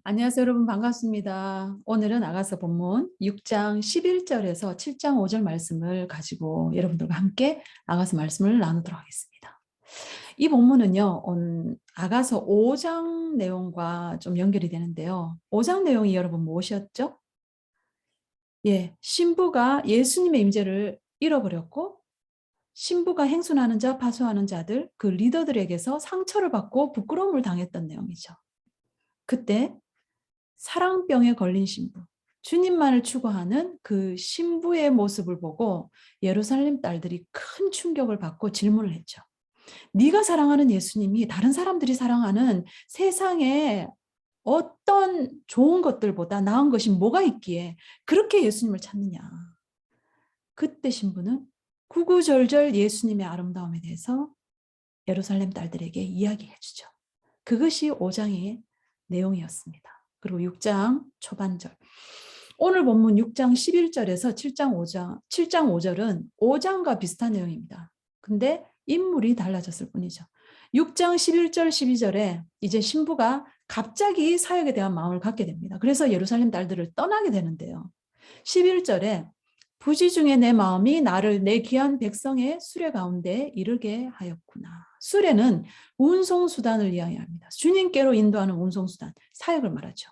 안녕하세요, 여러분. 반갑습니다. 오늘은 아가서 본문 6장 11절에서 7장 5절 말씀을 가지고 여러분들과 함께 아가서 말씀을 나누도록 하겠습니다. 이 본문은요, 아가서 5장 내용과 좀 연결이 되는데요. 5장 내용이 여러분 무엇이었죠? 신부가 예수님의 임재를 잃어버렸고, 신부가 행순하는 자, 파수하는 자들, 그 리더들에게서 상처를 받고 부끄러움을 당했던 내용이죠. 그때 사랑병에 걸린 신부, 주님만을 추구하는 그 신부의 모습을 보고 예루살렘 딸들이 큰 충격을 받고 질문을 했죠. 네가 사랑하는 예수님이 다른 사람들이 사랑하는 세상에 어떤 좋은 것들보다 나은 것이 뭐가 있기에 그렇게 예수님을 찾느냐. 그때 신부는 구구절절 예수님의 아름다움에 대해서 예루살렘 딸들에게 이야기해 주죠. 그것이 5장의 내용이었습니다. 그리고 6장 초반절. 오늘 본문 6장 11절에서 7장 5절은 5장과 비슷한 내용입니다. 근데 인물이 달라졌을 뿐이죠. 6장 11절 12절에 이제 신부가 갑자기 사역에 대한 마음을 갖게 됩니다. 그래서 예루살렘 딸들을 떠나게 되는데요. 11절에 부지 중에 내 마음이 나를 내 귀한 백성의 수레 가운데 이르게 하였구나. 수레는 운송수단을 이야기합니다. 주님께로 인도하는 운송수단, 사역을 말하죠.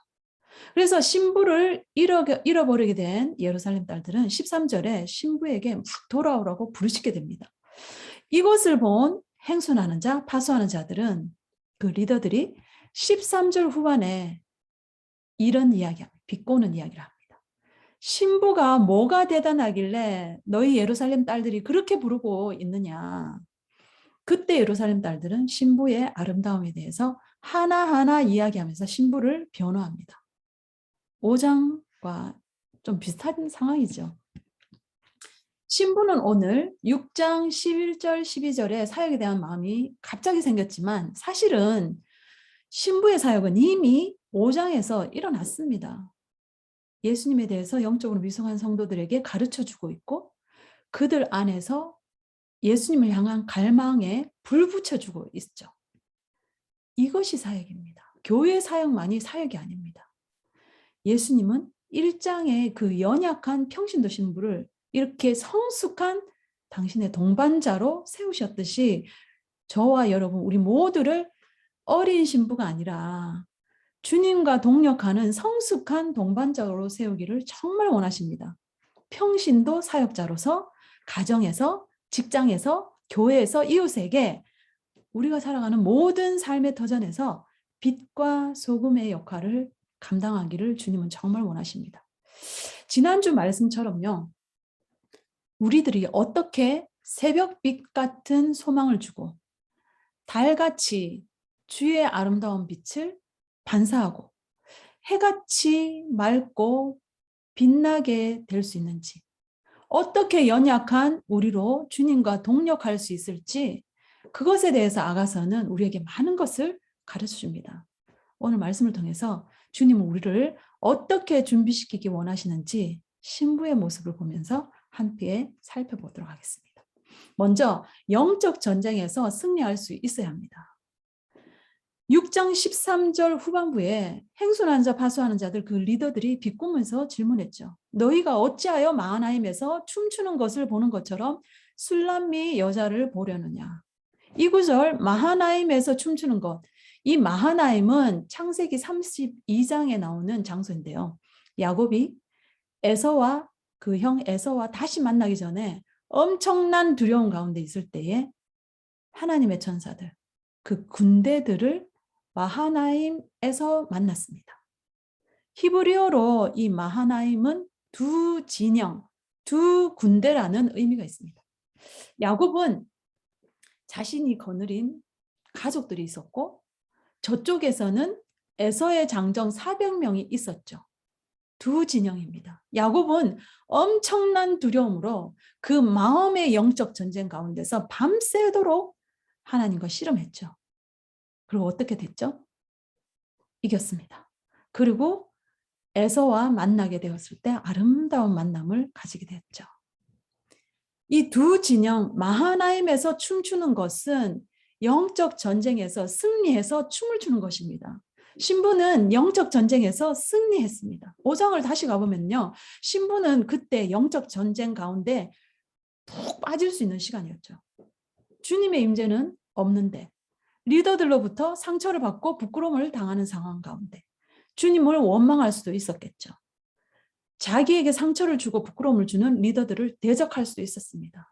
그래서 신부를 잃어버리게 된 예루살렘 딸들은 13절에 신부에게 막 돌아오라고 부르짖게 됩니다. 이것을 본 행순하는 자, 파수하는 자들은 그 리더들이 13절 후반에 이런 이야기합니다. 비꼬는 이야기를 합니다. 신부가 뭐가 대단하길래 너희 예루살렘 딸들이 그렇게 부르고 있느냐. 그때 예루살렘 딸들은 신부의 아름다움에 대해서 하나하나 이야기하면서 신부를 변호합니다. 5장과 좀 비슷한 상황이죠. 신부는 오늘 6장 11절 12절에 사역에 대한 마음이 갑자기 생겼지만 사실은 신부의 사역은 이미 5장에서 일어났습니다. 예수님에 대해서 영적으로 미성한 성도들에게 가르쳐주고 있고 그들 안에서 예수님을 향한 갈망에 불 붙여주고 있죠. 이것이 사역입니다. 교회 사역만이 사역이 아닙니다. 예수님은 1장의 그 연약한 평신도 신부를 이렇게 성숙한 당신의 동반자로 세우셨듯이 저와 여러분 우리 모두를 어린 신부가 아니라 주님과 동역하는 성숙한 동반자로 세우기를 정말 원하십니다. 평신도 사역자로서 가정에서 직장에서 교회에서 이웃에게 우리가 살아가는 모든 삶의 터전에서 빛과 소금의 역할을 감당하기를 주님은 정말 원하십니다. 지난주 말씀처럼요. 우리들이 어떻게 새벽빛 같은 소망을 주고 달같이 주의 아름다운 빛을 반사하고 해같이 맑고 빛나게 될 수 있는지 어떻게 연약한 우리로 주님과 동역할 수 있을지 그것에 대해서 아가서는 우리에게 많은 것을 가르쳐 줍니다. 오늘 말씀을 통해서 주님은 우리를 어떻게 준비시키기 원하시는지 신부의 모습을 보면서 함께 살펴보도록 하겠습니다. 먼저 영적 전쟁에서 승리할 수 있어야 합니다. 6장 13절 후반부에 행순하는 자, 파수하는 자들 그 리더들이 비꼬면서 질문했죠. 너희가 어찌하여 마하나임에서 춤추는 것을 보는 것처럼 술람미 여자를 보려느냐. 이 구절 마하나임에서 춤추는 것. 이 마하나임은 창세기 32장에 나오는 장소인데요. 야곱이 에서와 그 형 에서와 다시 만나기 전에 엄청난 두려움 가운데 있을 때에 하나님의 천사들, 그 군대들을 마하나임에서 만났습니다. 히브리어로 이 마하나임은 두 진영, 두 군대라는 의미가 있습니다. 야곱은 자신이 거느린 가족들이 있었고 저쪽에서는 에서의 장정 400명이 있었죠. 두 진영입니다. 야곱은 엄청난 두려움으로 그 마음의 영적 전쟁 가운데서 밤새도록 하나님과 씨름했죠. 그리고 어떻게 됐죠? 이겼습니다. 그리고 에서와 만나게 되었을 때 아름다운 만남을 가지게 됐죠. 이 두 진영 마하나임에서 춤추는 것은 영적 전쟁에서 승리해서 춤을 추는 것입니다. 신부는 영적 전쟁에서 승리했습니다. 5장을 다시 가보면요. 신부는 그때 영적 전쟁 가운데 푹 빠질 수 있는 시간이었죠. 주님의 임재는 없는데 리더들로부터 상처를 받고 부끄러움을 당하는 상황 가운데 주님을 원망할 수도 있었겠죠. 자기에게 상처를 주고 부끄러움을 주는 리더들을 대적할 수도 있었습니다.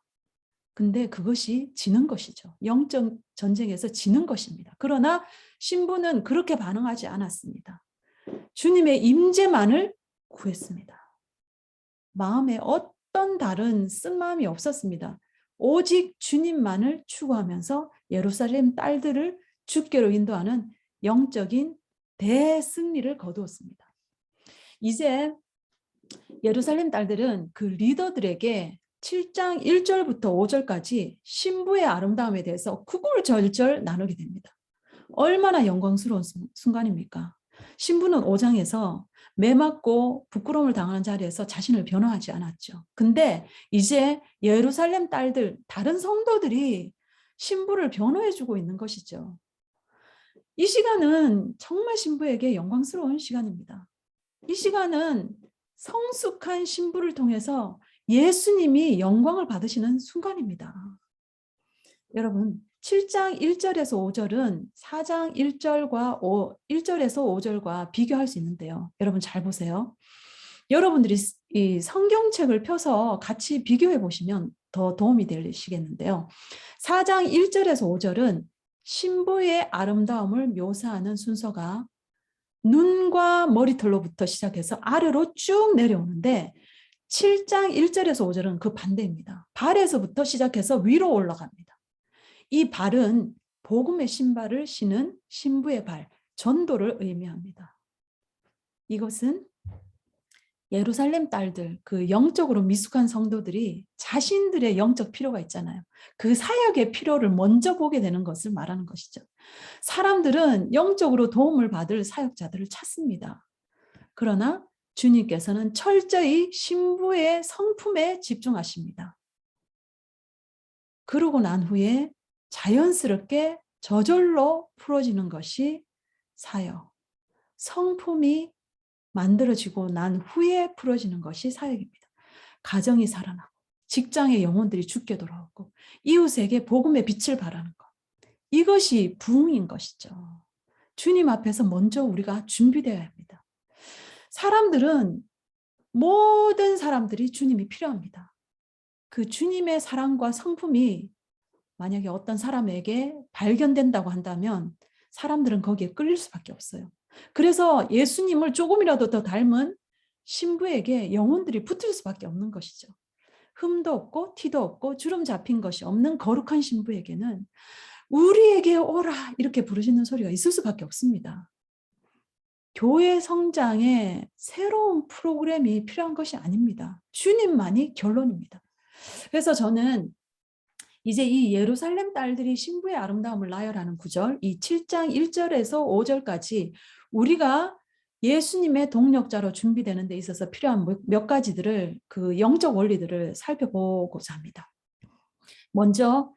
근데 그것이 지는 것이죠. 영적 전쟁에서 지는 것입니다. 그러나 신부는 그렇게 반응하지 않았습니다. 주님의 임재만을 구했습니다. 마음에 어떤 다른 쓴마음이 없었습니다. 오직 주님만을 추구하면서 예루살렘 딸들을 주께로 인도하는 영적인 대승리를 거두었습니다. 이제 예루살렘 딸들은 그 리더들에게 7장 1절부터 5절까지 신부의 아름다움에 대해서 구구절절 나누게 됩니다. 얼마나 영광스러운 순간입니까? 신부는 5장에서 매맞고 부끄러움을 당하는 자리에서 자신을 변호하지 않았죠. 근데 이제 예루살렘 딸들, 다른 성도들이 신부를 변호해주고 있는 것이죠. 이 시간은 정말 신부에게 영광스러운 시간입니다. 이 시간은 성숙한 신부를 통해서 예수님이 영광을 받으시는 순간입니다. 여러분, 7장 1절에서 5절은 4장 1절과 1절에서 5절과 비교할 수 있는데요. 여러분 잘 보세요. 여러분들이 이 성경책을 펴서 같이 비교해 보시면 더 도움이 되시겠는데요. 4장 1절에서 5절은 신부의 아름다움을 묘사하는 순서가 눈과 머리털로부터 시작해서 아래로 쭉 내려오는데 7장 1절에서 5절은 그 반대입니다. 발에서부터 시작해서 위로 올라갑니다. 이 발은 복음의 신발을 신은 신부의 발, 전도를 의미합니다. 이것은 예루살렘 딸들, 그 영적으로 미숙한 성도들이 자신들의 영적 필요가 있잖아요. 그 사역의 필요를 먼저 보게 되는 것을 말하는 것이죠. 사람들은 영적으로 도움을 받을 사역자들을 찾습니다. 그러나 주님께서는 철저히 신부의 성품에 집중하십니다. 그러고 난 후에 자연스럽게 저절로 풀어지는 것이 사역. 성품이 만들어지고 난 후에 풀어지는 것이 사역입니다. 가정이 살아나고 직장의 영혼들이 죽게 돌아오고 이웃에게 복음의 빛을 발하는 것. 이것이 부흥인 것이죠. 주님 앞에서 먼저 우리가 준비되어야 합니다. 모든 사람들이 주님이 필요합니다. 그 주님의 사랑과 성품이 만약에 어떤 사람에게 발견된다고 한다면 사람들은 거기에 끌릴 수밖에 없어요. 그래서 예수님을 조금이라도 더 닮은 신부에게 영혼들이 붙을 수밖에 없는 것이죠. 흠도 없고 티도 없고 주름 잡힌 것이 없는 거룩한 신부에게는 우리에게 오라 이렇게 부르시는 소리가 있을 수밖에 없습니다. 교회 성장에 새로운 프로그램이 필요한 것이 아닙니다. 주님만이 결론입니다. 그래서 저는 이제 이 예루살렘 딸들이 신부의 아름다움을 나열하는 구절, 이 7장 1절에서 5절까지 우리가 예수님의 동력자로 준비되는 데 있어서 필요한 몇 가지들을 그 영적 원리들을 살펴보고자 합니다. 먼저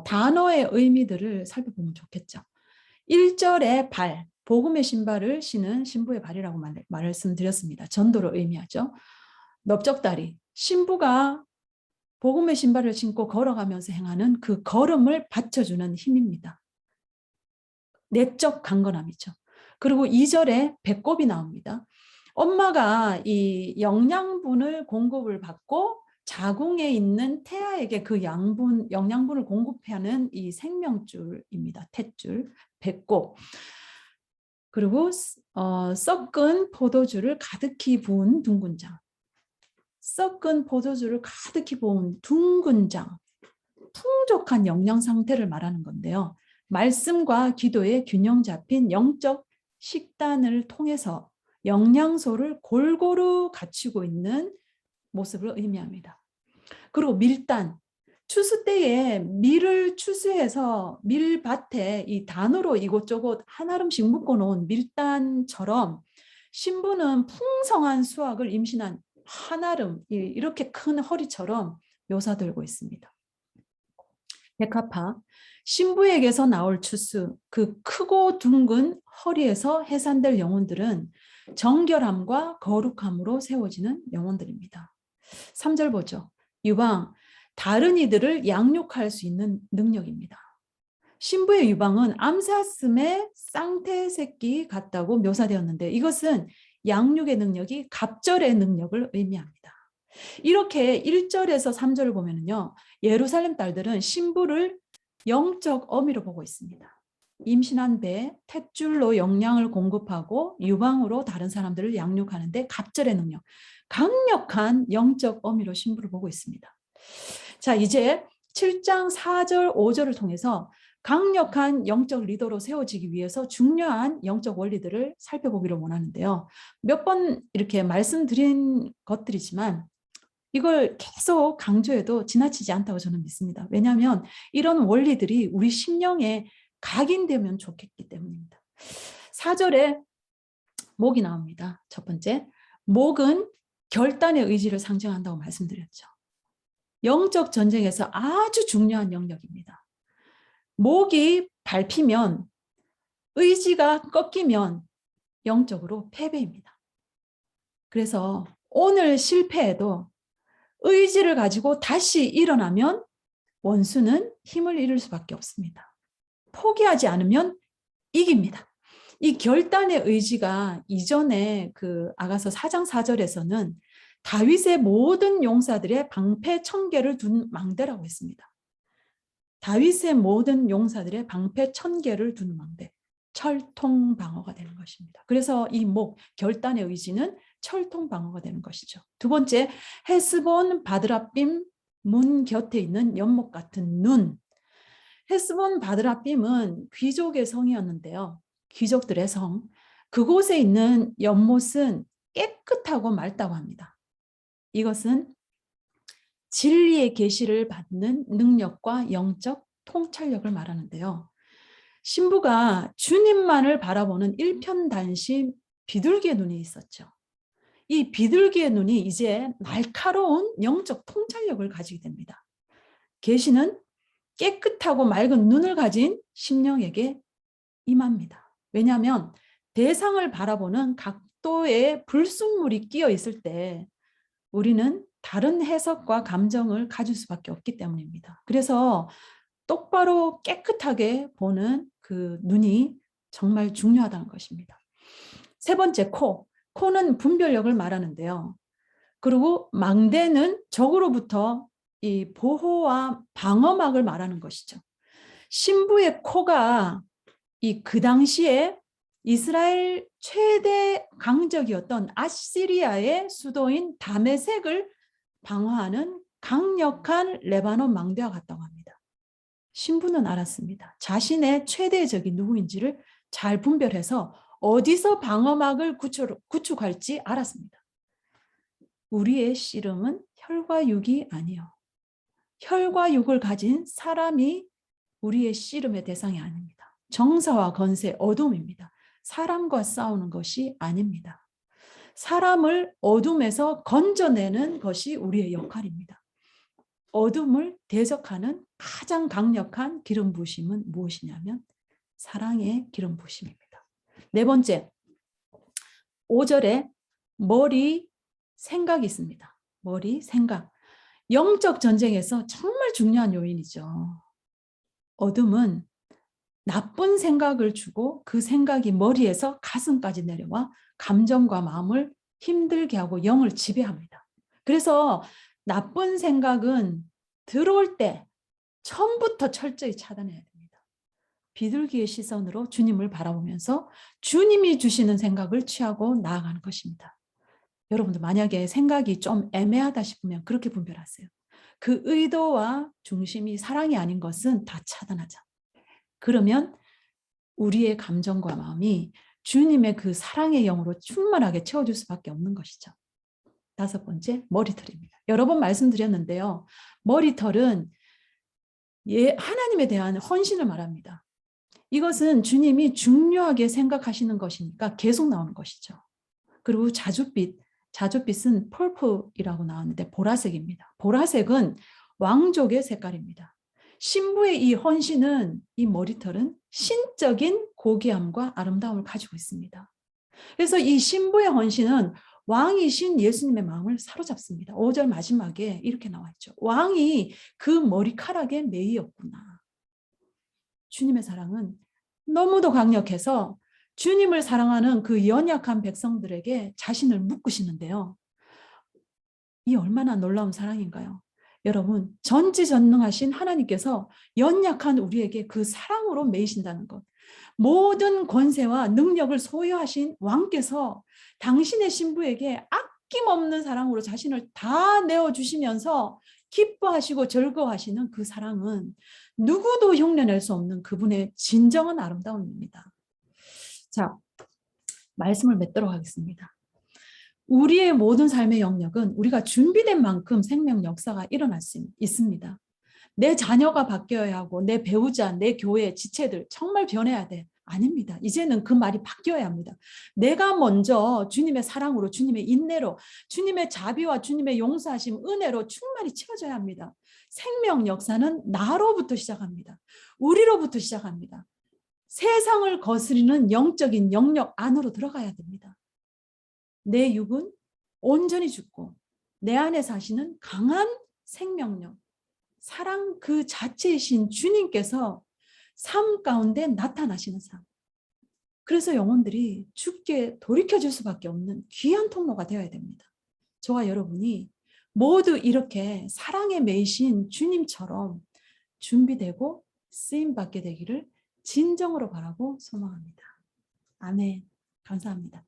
단어의 의미들을 살펴보면 좋겠죠. 1절의 발, 복음의 신발을 신은 신부의 발이라고 말씀드렸습니다. 전도를 의미하죠. 넓적다리, 신부가 복음의 신발을 신고 걸어가면서 행하는 그 걸음을 받쳐주는 힘입니다. 내적 강건함이죠. 그리고 2절에 배꼽이 나옵니다. 엄마가 이 영양분을 공급을 받고 자궁에 있는 태아에게 그 영양분을 공급하는 이 생명줄입니다. 탯줄, 배꼽. 그리고 썩은 포도주를 가득히 부은 둥근 장. 썩은 포도주를 가득히 부은 둥근 장. 풍족한 영양 상태를 말하는 건데요. 말씀과 기도의 균형 잡힌 영적 식단을 통해서 영양소를 골고루 갖추고 있는 모습을 의미합니다. 그리고 밀단, 추수 때에 밀을 추수해서 밀밭에 이 단으로 이곳저곳 한아름씩 묶어놓은 밀단처럼 신부는 풍성한 수확을 임신한 한아름, 이렇게 큰 허리처럼 묘사되고 있습니다. 백합화, 신부에게서 나올 추수, 그 크고 둥근 허리에서 해산될 영혼들은 정결함과 거룩함으로 세워지는 영혼들입니다. 3절 보죠. 유방, 다른 이들을 양육할 수 있는 능력입니다. 신부의 유방은 암사슴의 쌍태 새끼 같다고 묘사되었는데 이것은 양육의 능력이 갑절의 능력을 의미합니다. 이렇게 1절에서 3절을 보면요. 예루살렘 딸들은 신부를 영적 어미로 보고 있습니다. 임신한 배, 탯줄로 영양을 공급하고 유방으로 다른 사람들을 양육하는데 갑절의 능력, 강력한 영적 어미로 신부를 보고 있습니다. 자, 이제 7장 4절, 5절을 통해서 강력한 영적 리더로 세워지기 위해서 중요한 영적 원리들을 살펴보기를 원하는데요. 몇 번 이렇게 말씀드린 것들이지만 이걸 계속 강조해도 지나치지 않다고 저는 믿습니다. 왜냐하면 이런 원리들이 우리 심령에 각인되면 좋겠기 때문입니다. 4절에 목이 나옵니다. 첫 번째, 목은 결단의 의지를 상징한다고 말씀드렸죠. 영적 전쟁에서 아주 중요한 영역입니다. 목이 밟히면, 의지가 꺾이면 영적으로 패배입니다. 그래서 오늘 실패해도 의지를 가지고 다시 일어나면 원수는 힘을 잃을 수밖에 없습니다. 포기하지 않으면 이깁니다. 이 결단의 의지가 이전에 그 아가서 4장 4절에서는 다윗의 모든 용사들의 방패 1000개를 둔 망대라고 했습니다. 다윗의 모든 용사들의 방패 1000개를 둔 망대, 철통 방어가 되는 것입니다. 그래서 이 목, 결단의 의지는 철통 방어가 되는 것이죠. 두 번째, 헤스본 바드라빔 문 곁에 있는 연못 같은 눈. 헤스본 바드라빔은 귀족의 성이었는데요. 귀족들의 성. 그곳에 있는 연못은 깨끗하고 맑다고 합니다. 이것은 진리의 계시를 받는 능력과 영적 통찰력을 말하는데요. 신부가 주님만을 바라보는 일편단심 비둘기의 눈이 있었죠. 이 비둘기의 눈이 이제 날카로운 영적 통찰력을 가지게 됩니다. 계시는 깨끗하고 맑은 눈을 가진 심령에게 임합니다. 왜냐하면 대상을 바라보는 각도의 불순물이 끼어 있을 때 우리는 다른 해석과 감정을 가질 수밖에 없기 때문입니다. 그래서 똑바로 깨끗하게 보는 그 눈이 정말 중요하다는 것입니다. 세 번째, 코. 코는 분별력을 말하는데요. 그리고 망대는 적으로부터 이 보호와 방어막을 말하는 것이죠. 신부의 코가 그 당시에 이스라엘 최대 강적이었던 아시리아의 수도인 다메섹을 방어하는 강력한 레바논 망대와 같다고 합니다. 신부는 알았습니다. 자신의 최대의 적이 누구인지를 잘 분별해서 어디서 방어막을 구축할지 알았습니다. 우리의 씨름은 혈과 육이 아니요. 혈과 육을 가진 사람이 우리의 씨름의 대상이 아닙니다. 정사와 건세, 어둠입니다. 사람과 싸우는 것이 아닙니다. 사람을 어둠에서 건져내는 것이 우리의 역할입니다. 어둠을 대적하는 가장 강력한 기름 부으심은 무엇이냐면 사랑의 기름 부으심입니다. 네 번째, 5절에 머리, 생각이 있습니다. 머리, 생각. 영적 전쟁에서 정말 중요한 요인이죠. 어둠은 나쁜 생각을 주고 그 생각이 머리에서 가슴까지 내려와 감정과 마음을 힘들게 하고 영을 지배합니다. 그래서 나쁜 생각은 들어올 때 처음부터 철저히 차단해야 됩니다. 비둘기의 시선으로 주님을 바라보면서 주님이 주시는 생각을 취하고 나아가는 것입니다. 여러분들 만약에 생각이 좀 애매하다 싶으면 그렇게 분별하세요. 그 의도와 중심이 사랑이 아닌 것은 다 차단하자. 그러면 우리의 감정과 마음이 주님의 그 사랑의 영으로 충만하게 채워줄 수밖에 없는 것이죠. 다섯 번째, 머리털입니다. 여러 번 말씀드렸는데요. 머리털은 하나님에 대한 헌신을 말합니다. 이것은 주님이 중요하게 생각하시는 것이니까 계속 나오는 것이죠. 그리고 자줏빛은 펄프이라고 나왔는데 보라색입니다. 보라색은 왕족의 색깔입니다. 신부의 이 헌신은, 이 머리털은 신적인 고귀함과 아름다움을 가지고 있습니다. 그래서 이 신부의 헌신은 왕이신 예수님의 마음을 사로잡습니다. 5절 마지막에 이렇게 나와 있죠. 왕이 그 머리카락에 매이었구나. 주님의 사랑은 너무도 강력해서 주님을 사랑하는 그 연약한 백성들에게 자신을 묶으시는데요. 이 얼마나 놀라운 사랑인가요? 여러분, 전지전능하신 하나님께서 연약한 우리에게 그 사랑으로 매이신다는 것. 모든 권세와 능력을 소유하신 왕께서 당신의 신부에게 아낌없는 사랑으로 자신을 다 내어주시면서 기뻐하시고 즐거워하시는 그 사랑은 누구도 흉내낼 수 없는 그분의 진정한 아름다움입니다. 자, 말씀을 맺도록 하겠습니다. 우리의 모든 삶의 영역은 우리가 준비된 만큼 생명 역사가 일어날 수 있습니다. 내 자녀가 바뀌어야 하고 내 배우자, 내 교회, 지체들 정말 변해야 돼. 아닙니다. 이제는 그 말이 바뀌어야 합니다. 내가 먼저 주님의 사랑으로, 주님의 인내로, 주님의 자비와 주님의 용서하심, 은혜로 충만히 채워져야 합니다. 생명 역사는 나로부터 시작합니다. 우리로부터 시작합니다. 세상을 거스리는 영적인 영역 안으로 들어가야 됩니다. 내 육은 온전히 죽고 내 안에 사시는 강한 생명력, 사랑 그 자체이신 주님께서 삶 가운데 나타나시는 삶. 그래서 영혼들이 죽게 돌이켜줄 수밖에 없는 귀한 통로가 되어야 됩니다. 저와 여러분이 모두 이렇게 사랑에 매이신 주님처럼 준비되고 쓰임받게 되기를 진정으로 바라고 소망합니다. 아멘. 감사합니다.